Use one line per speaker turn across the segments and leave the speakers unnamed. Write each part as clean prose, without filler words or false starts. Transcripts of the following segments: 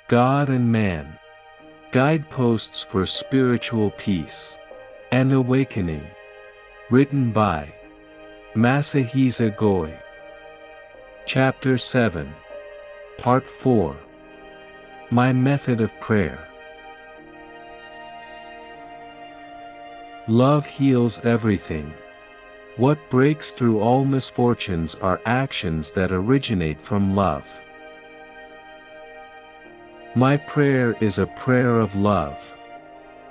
God and Man. Guideposts for Spiritual Peace and Awakening. Written by Masahisa Goi. Chapter 7. Part 4. My Method of Prayer. Love heals everything. What breaks through all misfortunes are actions that originate from love. My prayer is a prayer of love.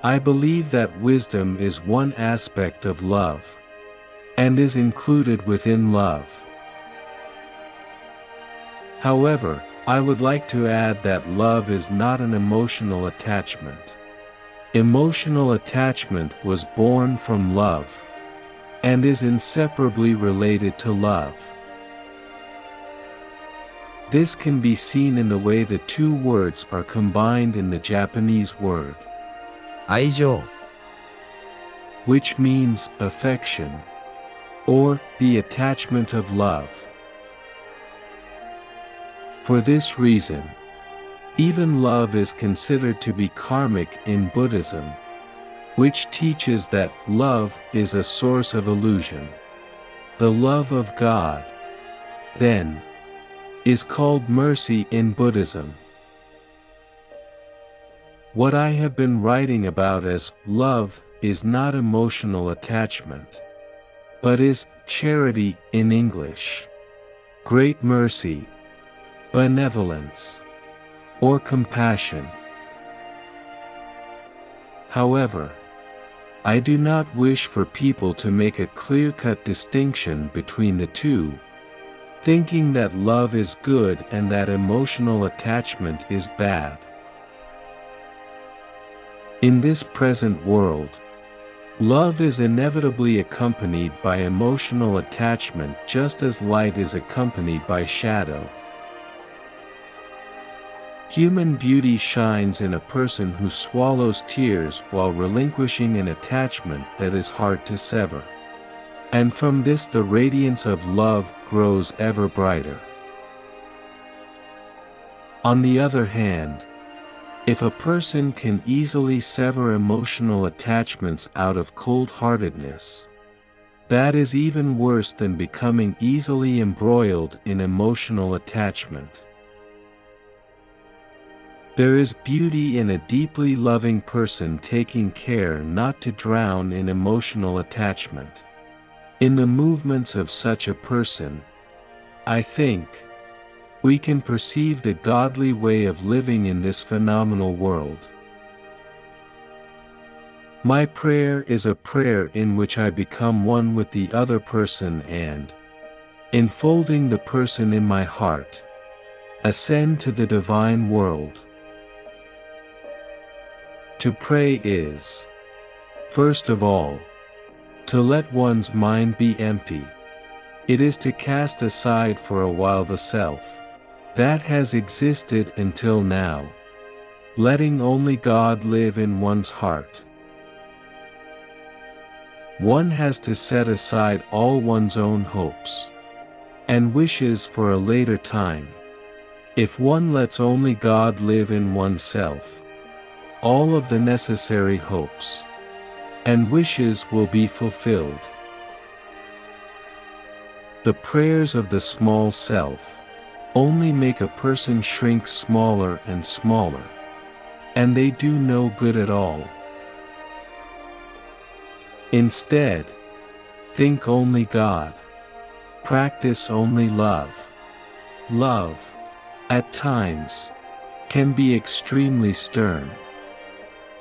I believe that wisdom is one aspect of love, and is included within love. However, I would like to add that love is not an emotional attachment. Emotional attachment was born from love, and is inseparably related to love. This can be seen in the way the two words are combined in the Japanese word
愛情
which means affection, or the attachment of love. For this reason, even love is considered to be karmic in Buddhism, which teaches that love is a source of illusion. The love of God, then, is called mercy in Buddhism. What I have been writing about as love is not emotional attachment, but is charity in English, great mercy, benevolence, or compassion. However, I do not wish for people to make a clear-cut distinction between the two, thinking that love is good and that emotional attachment is bad. In this present world, love is inevitably accompanied by emotional attachment just as light is accompanied by shadow. Human beauty shines in a person who swallows tears while relinquishing an attachment that is hard to sever. And from this the radiance of love grows ever brighter. On the other hand, if a person can easily sever emotional attachments out of cold-heartedness, that is even worse than becoming easily embroiled in emotional attachment. There is beauty in a deeply loving person taking care not to drown in emotional attachment. In the movements of such a person, I think, we can perceive the godly way of living in this phenomenal world. My prayer is a prayer in which I become one with the other person and, enfolding the person in my heart, ascend to the divine world. To pray is, first of all, to let one's mind be empty. It is to cast aside for a while the self that has existed until now, letting only God live in one's heart. One has to set aside all one's own hopes and wishes for a later time. If one lets only God live in oneself, all of the necessary hopes and wishes will be fulfilled. The prayers of the small self only make a person shrink smaller and smaller, and they do no good at all. Instead, think only God. Practice only love. Love, at times, can be extremely stern.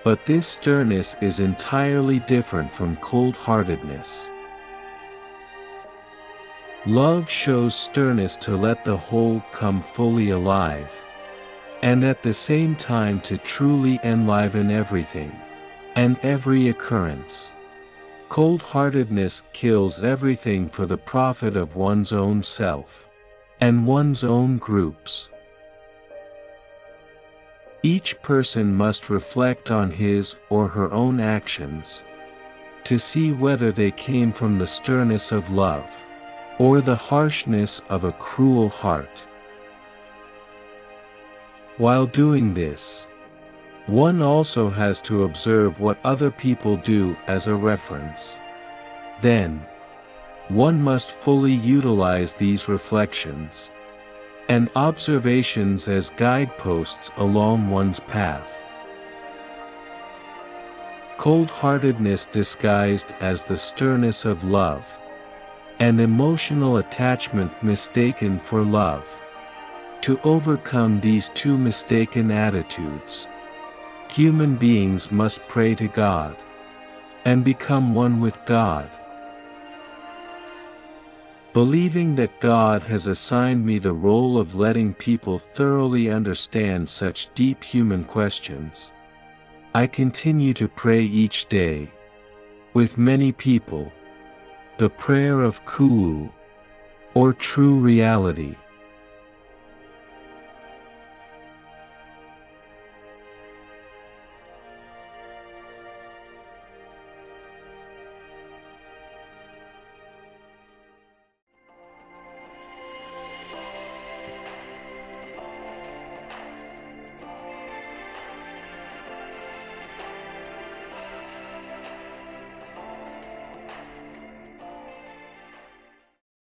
But this sternness is entirely different from cold-heartedness. Love shows sternness to let the whole come fully alive, and at the same time to truly enliven everything, and every occurrence. Cold-heartedness kills everything for the profit of one's own self, and one's own groups. Each person must reflect on his or her own actions, to see whether they came from the sternness of love, or the harshness of a cruel heart. While doing this, one also has to observe what other people do as a reference. Then, one must fully utilize these reflections and observations as guideposts along one's path. Cold-heartedness disguised as the sternness of love, and emotional attachment mistaken for love. To overcome these two mistaken attitudes, human beings must pray to God and become one with God. Believing that God has assigned me the role of letting people thoroughly understand such deep human questions, I continue to pray each day, with many people, the prayer of Kuu, or true reality.